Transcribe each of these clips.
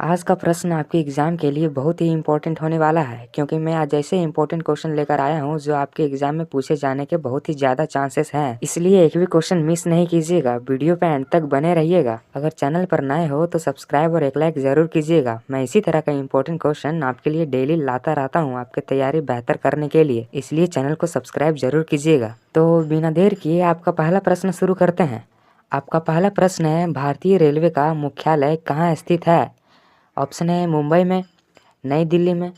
आज का प्रश्न आपके एग्ज़ाम के लिए बहुत ही इम्पोर्टेंट होने वाला है, क्योंकि मैं आज ऐसे इम्पोर्टेंट क्वेश्चन लेकर आया हूँ जो आपके एग्ज़ाम में पूछे जाने के बहुत ही ज़्यादा चांसेस हैं। इसलिए एक भी क्वेश्चन मिस नहीं कीजिएगा, वीडियो पे एंड तक बने रहिएगा। अगर चैनल पर नए हो तो सब्सक्राइब और एक लाइक ज़रूर कीजिएगा। मैं इसी तरह का इम्पोर्टेंट क्वेश्चन आपके लिए डेली लाता रहता हूँ आपकी तैयारी बेहतर करने के लिए, इसलिए चैनल को सब्सक्राइब जरूर कीजिएगा। तो बिना देर किए आपका पहला प्रश्न शुरू करते हैं। आपका पहला प्रश्न है, भारतीय रेलवे का मुख्यालय कहाँ स्थित है? ऑप्शन है मुंबई में, नई दिल्ली में,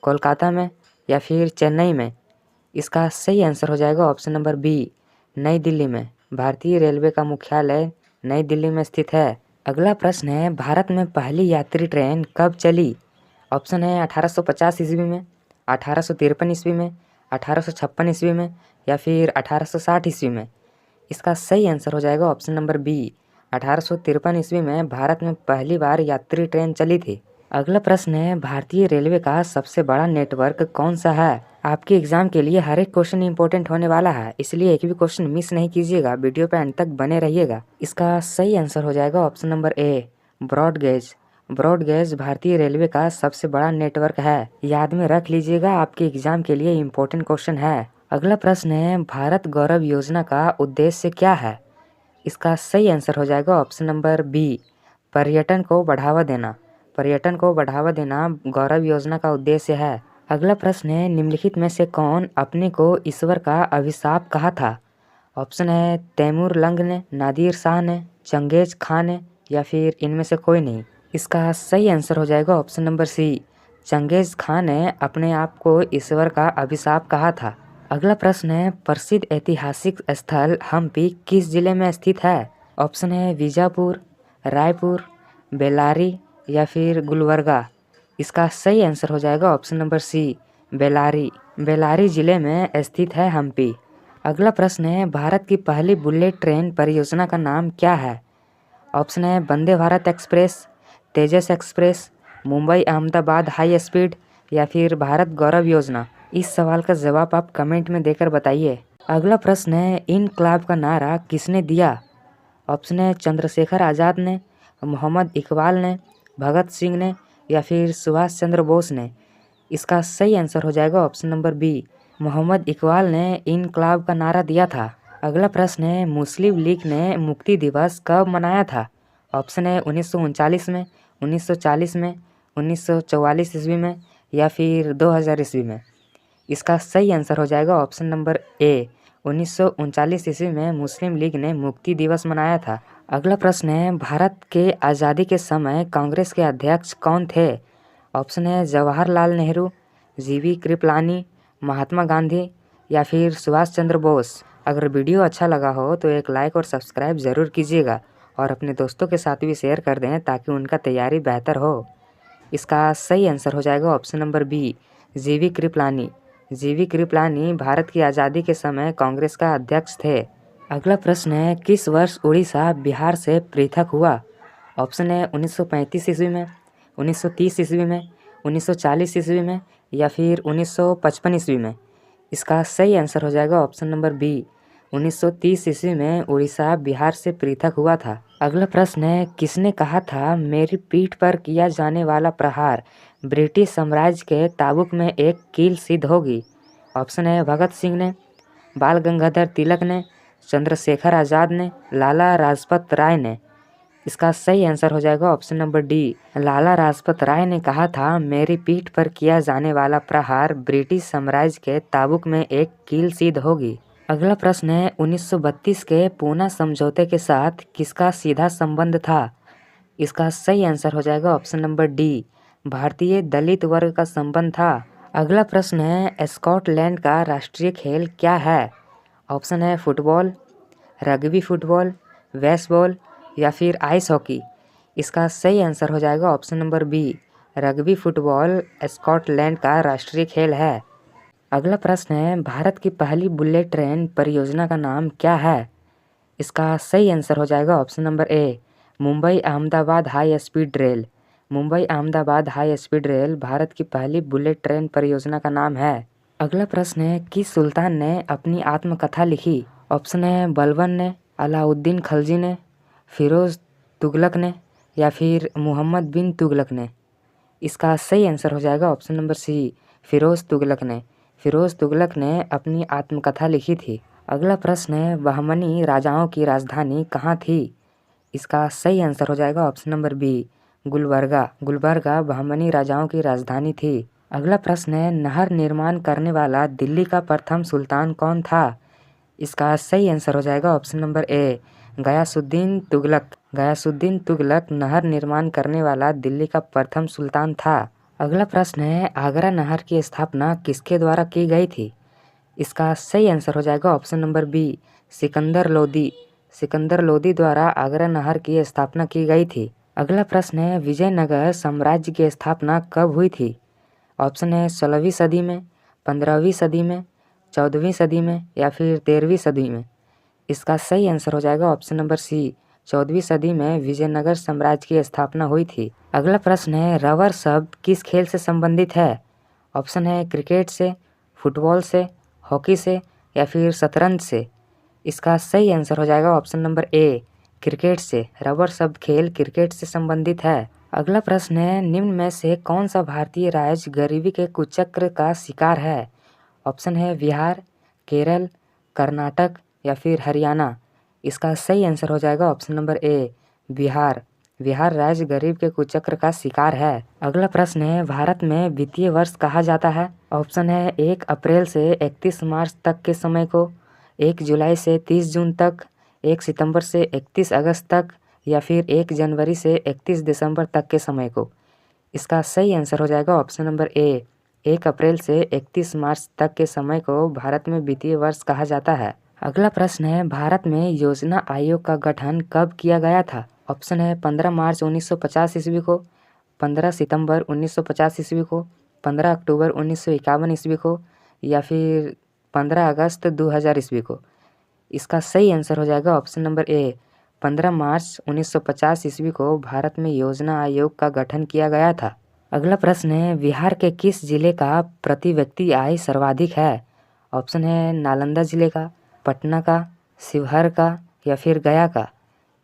कोलकाता में या फिर चेन्नई में। इसका सही आंसर हो जाएगा ऑप्शन नंबर बी, नई दिल्ली में। भारतीय रेलवे का मुख्यालय नई दिल्ली में स्थित है। अगला प्रश्न है, भारत में पहली यात्री ट्रेन कब चली? ऑप्शन है 1850 ईस्वी में, 1853 ईस्वी में, 1856 ईस्वी में या फिर 1860 ईस्वी में। इसका सही आंसर हो जाएगा ऑप्शन नंबर बी, 1853 ईस्वी में भारत में पहली बार यात्री ट्रेन चली थी। अगला प्रश्न है, भारतीय रेलवे का सबसे बड़ा नेटवर्क कौन सा है? आपके एग्जाम के लिए हर एक क्वेश्चन इंपॉर्टेंट होने वाला है, इसलिए एक भी क्वेश्चन मिस नहीं कीजिएगा, वीडियो पे अंत तक बने रहिएगा। इसका सही आंसर हो जाएगा ऑप्शन नंबर ए, ब्रॉडगेज। ब्रॉडगेज भारतीय रेलवे का सबसे बड़ा नेटवर्क है, याद में रख लीजिएगा, आपके एग्जाम के लिए इम्पोर्टेंट क्वेश्चन है। अगला प्रश्न है, भारत गौरव योजना का उद्देश्य क्या है? इसका सही आंसर हो जाएगा ऑप्शन नंबर बी, पर्यटन को बढ़ावा देना। पर्यटन को बढ़ावा देना गौरव योजना का उद्देश्य है। अगला प्रश्न है, निम्नलिखित में से कौन अपने को ईश्वर का अभिशाप कहा था? ऑप्शन है तैमूर लंग ने, नादिर शाह ने, चंगेज खान ने या फिर इनमें से कोई नहीं। इसका सही आंसर हो जाएगा option number C, Changez Khan ने अपने आप को ईश्वर का अभिशाप कहा था। अगला प्रश्न है, प्रसिद्ध ऐतिहासिक स्थल हम्पी किस जिले में स्थित है? ऑप्शन है बीजापुर, रायपुर, बेल्लारी या फिर गुलबर्गा। इसका सही आंसर हो जाएगा option number C, Bellary. Bellary जिले में स्थित है हम्पी। अगला प्रश्न है, भारत की पहली बुलेट ट्रेन परियोजना का नाम क्या है? ऑप्शन है Vande Bharat express, Tejas express, Mumbai Ahmedabad high speed या फिर भारत गौरव योजना। इस सवाल का जवाब आप कमेंट में देकर बताइए। अगला प्रश्न है, इनकलाब का नारा किसने दिया? ऑप्शन है चंद्रशेखर आज़ाद ने, मोहम्मद इकबाल ने, भगत सिंह ने या फिर सुभाष चंद्र बोस ने। इसका सही आंसर हो जाएगा option number B, Mohammad Iqbal ने इनकलाब का नारा दिया था। अगला प्रश्न है, मुस्लिम लीग ने मुक्ति दिवस कब मनाया था? ऑप्शन है 1939 में, 1940 में, 1944 ईस्वी में या फिर 2000 ईस्वी में। इसका सही आंसर हो जाएगा ऑप्शन नंबर ए, 1939 ईस्वी में मुस्लिम लीग ने मुक्ति दिवस मनाया था। अगला प्रश्न है, भारत के आज़ादी के समय कांग्रेस के अध्यक्ष कौन थे? ऑप्शन है जवाहरलाल नेहरू, जीवी कृपलानी, महात्मा गांधी या फिर सुभाष चंद्र बोस। अगर वीडियो अच्छा लगा हो तो एक लाइक और सब्सक्राइब ज़रूर कीजिएगा और अपने दोस्तों के साथ भी शेयर कर दें ताकि उनका तैयारी बेहतर हो। इसका सही आंसर हो जाएगा ऑप्शन नंबर बी, जीवी कृपलानी। जीवी कृपलानी भारत की आज़ादी के समय कांग्रेस का अध्यक्ष थे। अगला प्रश्न है, किस वर्ष उड़ीसा बिहार से पृथक हुआ? ऑप्शन है 1935 ईस्वी में, 1930 ईस्वी में, 1940 ईस्वी में या फिर 1955 ईस्वी में। इसका सही आंसर हो जाएगा ऑप्शन नंबर बी, 1930 ईस्वी में उड़ीसा बिहार से पृथक हुआ था। अगला प्रश्न है, किसने कहा था मेरी पीठ पर किया जाने वाला प्रहार ब्रिटिश साम्राज्य के ताबूक में एक कील सिद्ध होगी? ऑप्शन है भगत सिंह ने, बाल गंगाधर तिलक ने, चंद्रशेखर आज़ाद ने, लाला लाजपत राय ने। इसका सही आंसर हो जाएगा option number D, Lala Lajpat Rai ने कहा था मेरी पीठ पर किया जाने वाला प्रहार ब्रिटिश साम्राज्य के ताबूक में एक कील सिद्ध होगी। अगला प्रश्न है, 1932 के पूना समझौते के साथ किसका सीधा संबंध था? इसका सही आंसर हो जाएगा ऑप्शन नंबर डी, भारतीय दलित वर्ग का संबंध था। अगला प्रश्न है, स्कॉटलैंड का राष्ट्रीय खेल क्या है? ऑप्शन है फुटबॉल, रग्बी फुटबॉल, बेसबॉल या फिर आइस हॉकी। इसका सही आंसर हो जाएगा option number B, rugby football Scotland का राष्ट्रीय खेल है। अगला प्रश्न है, भारत की पहली बुलेट ट्रेन परियोजना का नाम क्या है? इसका सही आंसर हो जाएगा ऑप्शन नंबर ए, Mumbai Ahmedabad high speed rail. Mumbai Ahmedabad high speed rail Bharat की पहली बुलेट ट्रेन परियोजना का नाम है। अगला प्रश्न है, किस सुल्तान ने अपनी आत्मकथा लिखी? ऑप्शन है बलबन ने, अलाउद्दीन खलजी ने, फिरोज तुगलक ने या फिर मोहम्मद बिन तुगलक ने? इसका सही आंसर हो जाएगा option number C, Firoz Tughlaq ने। फिरोज तुगलक ने अपनी आत्मकथा लिखी थी। अगला प्रश्न है, बहमनी राजाओं की राजधानी कहाँ थी? इसका सही आंसर हो जाएगा option number B, Gulbarga. Gulbarga Bahmani राजाओं की राजधानी थी। अगला प्रश्न है, नहर निर्माण करने वाला दिल्ली का प्रथम सुल्तान कौन था? इसका सही आंसर हो जाएगा option number A, Ghiyasuddin Tughlaq. Ghiyasuddin Tughlaq नहर निर्माण करने वाला दिल्ली का प्रथम सुल्तान था। अगला प्रश्न है, आगरा नहर की स्थापना किसके द्वारा की गई थी? इसका सही आंसर हो जाएगा option number B, Sikandar Lodi. Sikandar Lodi द्वारा आगरा नहर की स्थापना की गई थी। अगला प्रश्न है, विजयनगर साम्राज्य की स्थापना कब हुई थी? ऑप्शन है 16वीं सदी में, 15वीं सदी में, 14वीं सदी में या फिर 13वीं सदी में। इसका सही आंसर हो जाएगा ऑप्शन नंबर सी, 14वीं सदी में विजयनगर साम्राज्य की स्थापना हुई थी। अगला प्रश्न है, रबर शब्द किस खेल से संबंधित है? ऑप्शन है क्रिकेट से, फुटबॉल से, हॉकी से या फिर शतरंज से। इसका सही आंसर हो जाएगा ऑप्शन नंबर ए, क्रिकेट से। रबर शब्द खेल क्रिकेट से संबंधित है। अगला प्रश्न है, निम्न में से कौन सा भारतीय राज्य गरीबी के कुचक्र का शिकार है? ऑप्शन है बिहार, केरल, कर्नाटक या फिर हरियाणा। इसका सही आंसर हो जाएगा ऑप्शन नंबर ए, बिहार। बिहार राज्य गरीब के कुचक्र का शिकार है। अगला प्रश्न है, भारत में वित्तीय वर्ष कहा जाता है? ऑप्शन है 1 अप्रैल से 31 मार्च तक के समय को, 1 जुलाई से 30 जून तक, 1 सितंबर से 31 अगस्त तक या फिर 1 जनवरी से 31 दिसंबर तक के समय को। इसका सही आंसर हो जाएगा ऑप्शन नंबर ए, 1 अप्रैल से 31 मार्च तक के समय को भारत में वित्तीय वर्ष कहा जाता है। अगला प्रश्न है, भारत में योजना आयोग का गठन कब किया गया था? ऑप्शन है 15 मार्च 1950 ईस्वी को, 15 सितंबर 1950 ईस्वी को, 15 अक्टूबर 1951 ईस्वी को या फिर 15 अगस्त 2000 ईस्वी को। इसका सही आंसर हो जाएगा ऑप्शन नंबर ए, 15 मार्च 1950 ईस्वी को भारत में योजना आयोग का गठन किया गया था। अगला प्रश्न है, बिहार के किस जिले का प्रति व्यक्ति आय सर्वाधिक है? ऑप्शन है नालंदा जिले का, पटना का, शिवहर का या फिर गया का।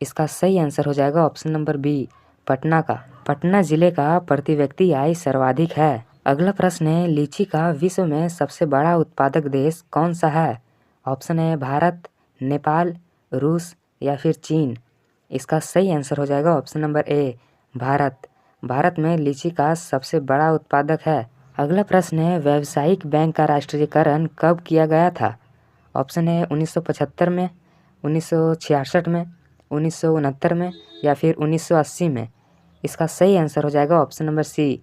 इसका सही आंसर हो जाएगा ऑप्शन नंबर बी, पटना का। पटना जिले का प्रति व्यक्ति आय सर्वाधिक है। अगला प्रश्न है, लीची का विश्व में सबसे बड़ा उत्पादक देश कौन सा है? ऑप्शन है भारत, नेपाल, रूस या फिर चीन। इसका सही आंसर हो जाएगा ऑप्शन नंबर ए, भारत। भारत में लीची का सबसे बड़ा उत्पादक है। अगला प्रश्न है, व्यावसायिक बैंक का राष्ट्रीयकरण कब किया गया था? ऑप्शन है 1975 में, 1966 में, 1969 में या फिर 1980 में। इसका सही आंसर हो जाएगा ऑप्शन नंबर सी,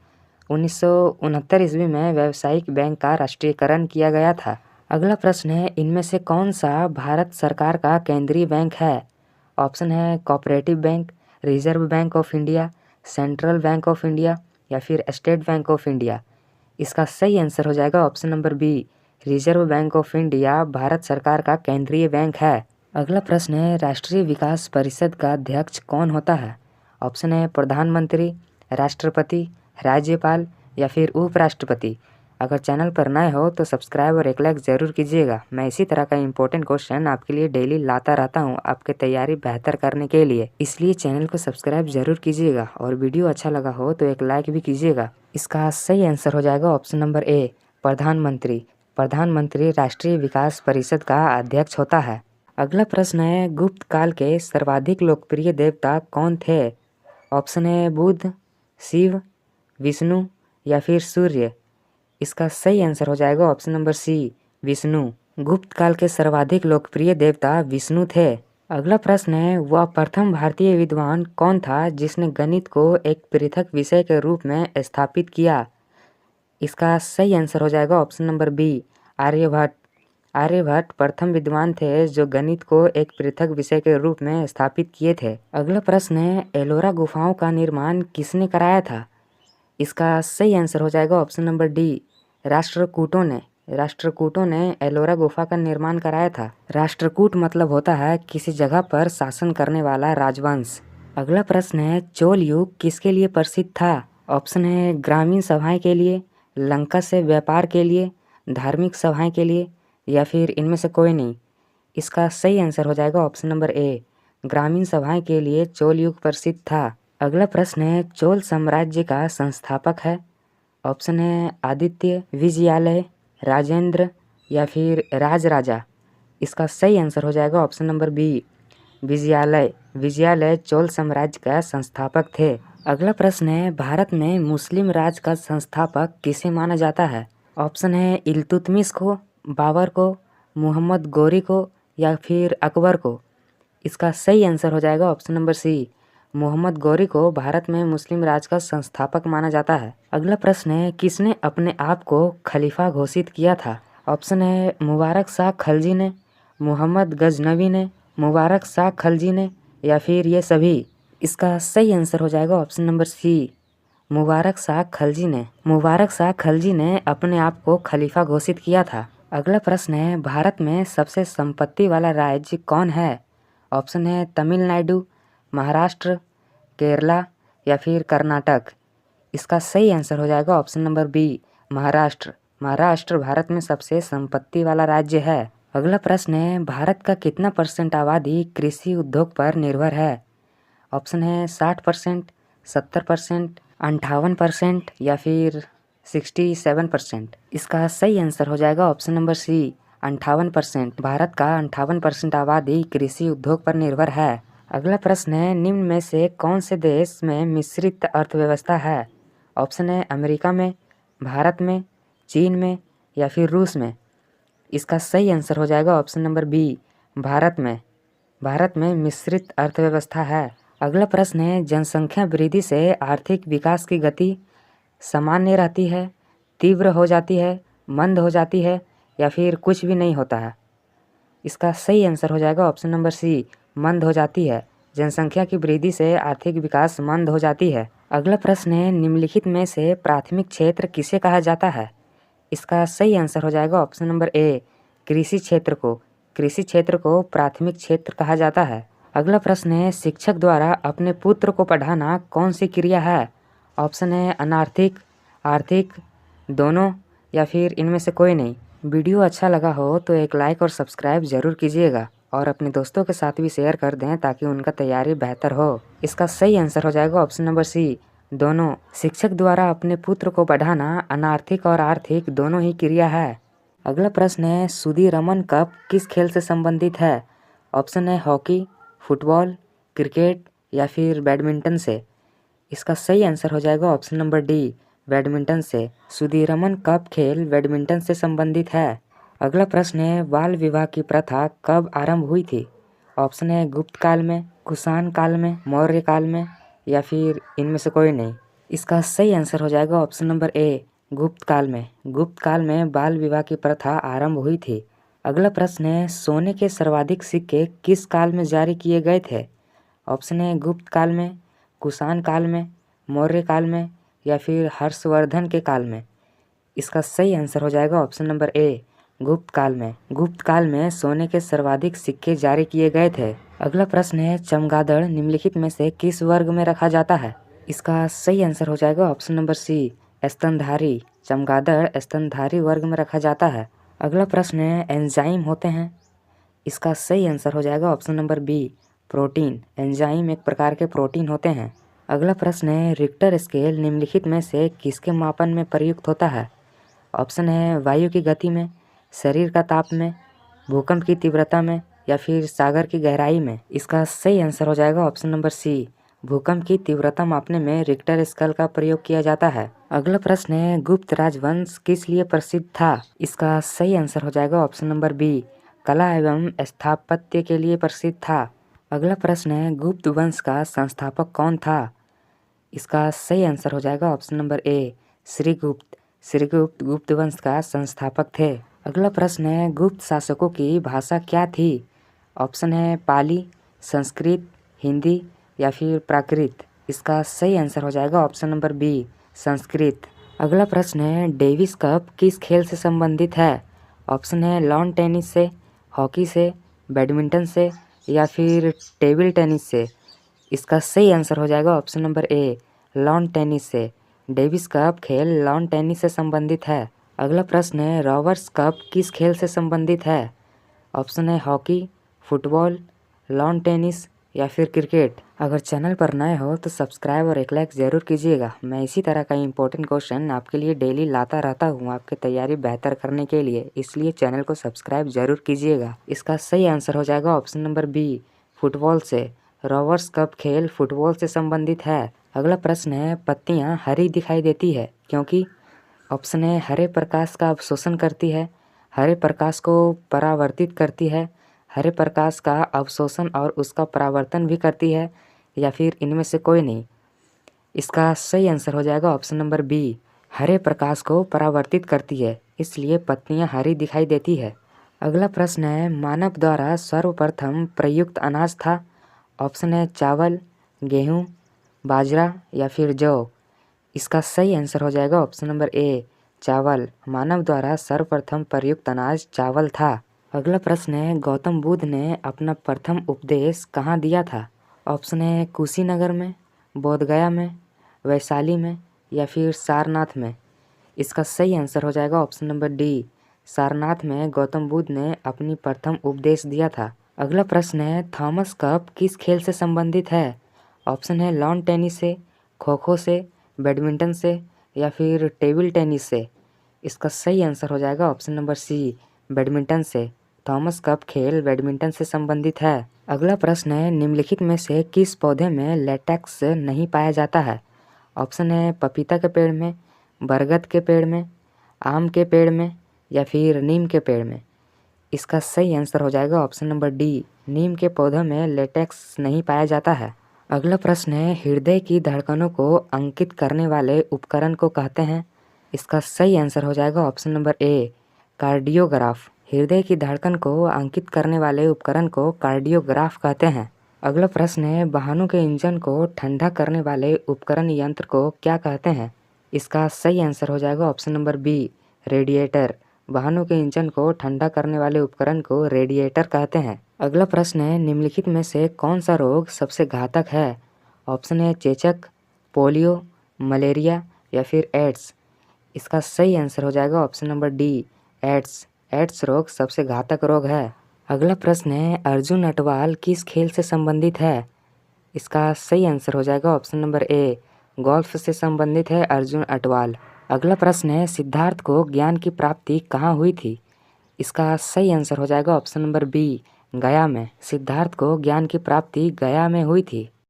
1969 ईस्वी में व्यावसायिक बैंक का राष्ट्रीयकरण किया गया था। अगला प्रश्न है, इनमें से कौन सा भारत सरकार का केंद्रीय बैंक है? ऑप्शन है cooperative bank, reserve bank of India, central bank of India या फिर स्टेट बैंक ऑफ इंडिया। इसका सही आंसर हो जाएगा option number B, reserve bank of India Bharat सरकार का केंद्रीय बैंक है। अगला प्रश्न है, राष्ट्रीय विकास परिषद का अध्यक्ष कौन होता है? ऑप्शन है प्रधानमंत्री, राष्ट्रपति, राज्यपाल या फिर उपराष्ट्रपति। अगर चैनल पर नए हो तो सब्सक्राइब और एक लाइक ज़रूर कीजिएगा। मैं इसी तरह का इंपॉर्टेंट क्वेश्चन आपके लिए डेली लाता रहता हूं आपके तैयारी बेहतर करने के लिए, इसलिए चैनल को सब्सक्राइब जरूर कीजिएगा और वीडियो अच्छा लगा हो तो एक लाइक भी कीजिएगा। इसका सही आंसर हो जाएगा ऑप्शन नंबर ए, प्रधानमंत्री। प्रधानमंत्री राष्ट्रीय विकास परिषद का अध्यक्ष होता है। अगला प्रश्न है, गुप्त काल के सर्वाधिक लोकप्रिय देवता कौन थे? ऑप्शन है बुध, शिव, विष्णु या फिर सूर्य। इसका सही आंसर हो जाएगा ऑप्शन नंबर सी, विष्णु। गुप्त काल के सर्वाधिक लोकप्रिय देवता विष्णु थे। अगला प्रश्न है, वह प्रथम भारतीय विद्वान कौन था जिसने गणित को एक पृथक विषय के रूप में स्थापित किया? इसका सही आंसर हो जाएगा option number B, Aryabhata. Aryabhata प्रथम विद्वान थे जो गणित को एक पृथक विषय के रूप में स्थापित किए थे। अगला प्रश्न है, एलोरा गुफाओं का निर्माण किसने कराया था? इसका सही आंसर हो जाएगा ऑप्शन नंबर डी, राष्ट्रकूटों ने। राष्ट्रकूटों ने एलोरा गुफा का निर्माण कराया था। राष्ट्रकूट मतलब होता है किसी जगह पर शासन करने वाला राजवंश। अगला प्रश्न है, चोल युग किसके लिए प्रसिद्ध था? ऑप्शन है ग्रामीण सभाएं के लिए, लंका से व्यापार के लिए, धार्मिक सभाएं के लिए या फिर इनमें से कोई नहीं। इसका सही आंसर हो जाएगा ऑप्शन नंबर ए, ग्रामीण सभाएं के लिए चोल युग प्रसिद्ध था। अगला प्रश्न है, चोल साम्राज्य का संस्थापक है। ऑप्शन है आदित्य, विजयालय, राजेंद्र या फिर राजराजा। इसका सही आंसर हो जाएगा option number B, Vijayalaya. Vijayalaya Chola साम्राज्य का संस्थापक थे। अगला प्रश्न है, भारत में मुस्लिम राज का संस्थापक किसे माना जाता है। ऑप्शन है इल्तुतमिश को, बाबर को, मोहम्मद गोरी को या फिर अकबर को। इसका सही आंसर हो जाएगा ऑप्शन नंबर सी, मोहम्मद गोरी को भारत में मुस्लिम राज का संस्थापक माना जाता है। अगला प्रश्न है, किसने अपने आप को खलीफा घोषित किया था। ऑप्शन है मुबारक शाह खलजी ने, मोहम्मद गजनवी ने, मुबारक शाह खलजी ने या फिर ये सभी। इसका सही आंसर हो जाएगा ऑप्शन नंबर सी, मुबारक शाह खलजी ने। मुबारक शाह खलजी ने अपने आप को खलीफा घोषित किया था। अगला प्रश्न है, भारत में सबसे संपत्ति वाला राज्य कौन है। ऑप्शन है तमिलनाडु, महाराष्ट्र, केरला या फिर कर्नाटक। इसका सही आंसर हो जाएगा option number B, Maharashtra. Maharashtra Bharat में सबसे संपत्ति वाला राज्य है। अगला प्रश्न है, भारत का कितना % आबादी कृषि उद्योग पर निर्भर है। ऑप्शन है 60%, 70%, 58% या फिर 67%। इसका सही आंसर हो जाएगा ऑप्शन नंबर सी, 58%। भारत का 58% आबादी कृषि उद्योग पर निर्भर है। अगला प्रश्न है, निम्न में से कौन से देश में मिश्रित अर्थव्यवस्था है। ऑप्शन है अमेरिका में, भारत में, चीन में या फिर रूस में। इसका सही आंसर हो जाएगा ऑप्शन नंबर बी, भारत में। भारत में मिश्रित अर्थव्यवस्था है। अगला प्रश्न है, जनसंख्या वृद्धि से आर्थिक विकास की गति सामान्य रहती है, तीव्र हो जाती है, मंद हो जाती है या फिर कुछ भी नहीं होता है। इसका सही आंसर हो जाएगा ऑप्शन नंबर सी, मंद हो जाती है। जनसंख्या की वृद्धि से आर्थिक विकास मंद हो जाती है। अगला प्रश्न है, निम्नलिखित में से प्राथमिक क्षेत्र किसे कहा जाता है। इसका सही आंसर हो जाएगा ऑप्शन नंबर ए, कृषि क्षेत्र को। कृषि क्षेत्र को प्राथमिक क्षेत्र कहा जाता है। अगला प्रश्न है, शिक्षक द्वारा अपने पुत्र को पढ़ाना कौन सी क्रिया है। ऑप्शन है अनार्थिक, आर्थिक, दोनों या फिर इनमें से कोई नहीं। वीडियो अच्छा लगा हो तो एक लाइक और सब्सक्राइब जरूर कीजिएगा और अपने दोस्तों के साथ भी शेयर कर दें ताकि उनका तैयारी बेहतर हो। इसका सही आंसर हो जाएगा ऑप्शन नंबर सी, दोनों। शिक्षक द्वारा अपने पुत्र को पढ़ाना अनार्थिक और आर्थिक दोनों ही क्रिया है। अगला प्रश्न है, सुदीरमन कप किस खेल से संबंधित है। ऑप्शन है हॉकी, फुटबॉल, क्रिकेट या फिर बैडमिंटन से। इसका सही आंसर हो जाएगा ऑप्शन नंबर डी, बैडमिंटन से। सुदीरमन कप खेल बैडमिंटन से संबंधित है। अगला प्रश्न है, बाल विवाह की प्रथा कब आरंभ हुई थी। ऑप्शन है गुप्त काल में, कुषाण काल में, मौर्य काल में या फिर इनमें से कोई नहीं। इसका सही आंसर हो जाएगा ऑप्शन नंबर ए, गुप्त काल में। गुप्त काल में बाल विवाह की प्रथा आरंभ हुई थी। अगला प्रश्न है, सोने के सर्वाधिक सिक्के किस काल में जारी किए गए थे। ऑप्शन है गुप्त काल में, कुषाण काल में, मौर्य काल में या फिर हर्षवर्धन के काल में। इसका सही आंसर हो जाएगा ऑप्शन नंबर ए, गुप्त काल में। गुप्त काल में सोने के सर्वाधिक सिक्के जारी किए गए थे। अगला प्रश्न है, चमगादड़ निम्नलिखित में से किस वर्ग में रखा जाता है। इसका सही आंसर हो जाएगा ऑप्शन नंबर सी, स्तनधारी। चमगादड़ स्तनधारी वर्ग में रखा जाता है। अगला प्रश्न है, एंजाइम होते हैं। इसका सही आंसर हो जाएगा option number B, protein. Enzyme एक प्रकार के प्रोटीन होते हैं। अगला प्रश्न है, रिक्टर स्केल निम्नलिखित में से किसके मापन में प्रयुक्त होता है। ऑप्शन है वायु की गति में, शरीर का ताप में, भूकंप की तीव्रता में या फिर सागर की गहराई में। इसका सही आंसर हो जाएगा ऑप्शन नंबर सी, भूकंप की तीव्रता मापने में रिक्टर स्केल का प्रयोग किया जाता है। अगला प्रश्न है, गुप्त राजवंश किस लिए प्रसिद्ध था। इसका सही आंसर हो जाएगा ऑप्शन नंबर बी, कला एवं स्थापत्य के लिए प्रसिद्ध था। अगला प्रश्न है, गुप्त वंश का संस्थापक कौन था। इसका सही आंसर हो जाएगा option number A, Srigupta. Srigupta Gupta वंश का संस्थापक थे। अगला प्रश्न है, गुप्त शासकों की भाषा क्या थी। ऑप्शन है पाली, संस्कृत, हिंदी या फिर प्राकृत। इसका सही आंसर हो जाएगा ऑप्शन नंबर बी, संस्कृत। अगला प्रश्न है, डेविस कप किस खेल से संबंधित है। ऑप्शन है लॉन टेनिस से, हॉकी से, बैडमिंटन से या फिर टेबल टेनिस से। इसका सही आंसर हो जाएगा ऑप्शन नंबर ए, लॉन टेनिस से। डेविस कप खेल लॉन टेनिस से संबंधित है। अगला प्रश्न है, रॉबर्ट्स कप किस खेल से संबंधित है। ऑप्शन है हॉकी, फुटबॉल, लॉन टेनिस या फिर क्रिकेट। अगर चैनल पर नए हो तो सब्सक्राइब और एक लाइक ज़रूर कीजिएगा। मैं इसी तरह का इम्पोर्टेंट क्वेश्चन आपके लिए डेली लाता रहता हूँ आपकी तैयारी बेहतर करने के लिए, इसलिए चैनल को सब्सक्राइब ज़रूर कीजिएगा। इसका सही आंसर हो जाएगा ऑप्शन नंबर बी, फुटबॉल से। रोवर्स कप खेल फुटबॉल से संबंधित है। अगला प्रश्न है, पत्तियाँ हरी दिखाई देती है क्योंकि? ऑप्शन है हरे प्रकाश का अवशोषण करती है, हरे प्रकाश को परावर्तित करती है, हरे प्रकाश का अवशोषण और उसका परावर्तन भी करती है, या फिर इनमें से कोई नहीं। इसका सही आंसर हो जाएगा ऑप्शन नंबर बी, हरे प्रकाश को परावर्तित करती है, इसलिए पत्तियां हरी दिखाई देती है। अगला प्रश्न है, मानव द्वारा सर्वप्रथम प्रयुक्त अनाज था। ऑप्शन है चावल, गेहूँ, बाजरा या फिर जौ। इसका सही आंसर हो जाएगा ऑप्शन नंबर ए, चावल। मानव द्वारा सर्वप्रथम प्रयुक्त अनाज चावल था। अगला प्रश्न है, गौतम बुद्ध ने अपना प्रथम उपदेश कहाँ दिया था। ऑप्शन है कुशीनगर में, बोधगया में, वैशाली में या फिर सारनाथ में। इसका सही आंसर हो जाएगा ऑप्शन नंबर डी, सारनाथ में गौतम बुद्ध ने अपनी प्रथम उपदेश दिया था। अगला प्रश्न है, थॉमस कप किस खेल से संबंधित है। ऑप्शन है लॉन टेनिस से, खो खो से, बैडमिंटन से या फिर टेबल टेनिस से। इसका सही आंसर हो जाएगा ऑप्शन नंबर सी, बैडमिंटन से। थॉमस कप खेल बैडमिंटन से संबंधित है। अगला प्रश्न है, निम्नलिखित में से किस पौधे में लेटेक्स नहीं पाया जाता है। ऑप्शन है पपीता के पेड़ में, बरगद के पेड़ में, आम के पेड़ में या फिर नीम के पेड़ में। इसका सही आंसर हो जाएगा ऑप्शन नंबर डी, नीम के पौधों में लेटेक्स नहीं पाया जाता है। अगला प्रश्न है, हृदय की धड़कनों को अंकित करने वाले उपकरण को कहते हैं। इसका सही आंसर हो जाएगा ऑप्शन नंबर ए, कार्डियोग्राफ। हृदय की धड़कन को अंकित करने वाले उपकरण को कार्डियोग्राफ कहते हैं। अगला प्रश्न है, वाहनों के इंजन को ठंडा करने वाले उपकरण यंत्र को क्या कहते हैं। इसका सही आंसर हो जाएगा ऑप्शन नंबर बी, रेडिएटर। वाहनों के इंजन को ठंडा करने वाले उपकरण को रेडिएटर कहते हैं। अगला प्रश्न है, निम्नलिखित में से कौन सा रोग सबसे घातक है। ऑप्शन है चेचक, पोलियो, मलेरिया या फिर एड्स। इसका सही आंसर हो जाएगा option number D, AIDS. AIDS रोग सबसे घातक रोग है। अगला प्रश्न है, अर्जुन अटवाल किस खेल से संबंधित है। इसका सही आंसर हो जाएगा ऑप्शन नंबर ए, गोल्फ से संबंधित है अर्जुन अटवाल। अगला प्रश्न है, सिद्धार्थ को ज्ञान की प्राप्ति कहाँ हुई थी। इसका सही आंसर हो जाएगा ऑप्शन नंबर बी, गया में। सिद्धार्थ को ज्ञान की प्राप्ति गया में हुई थी।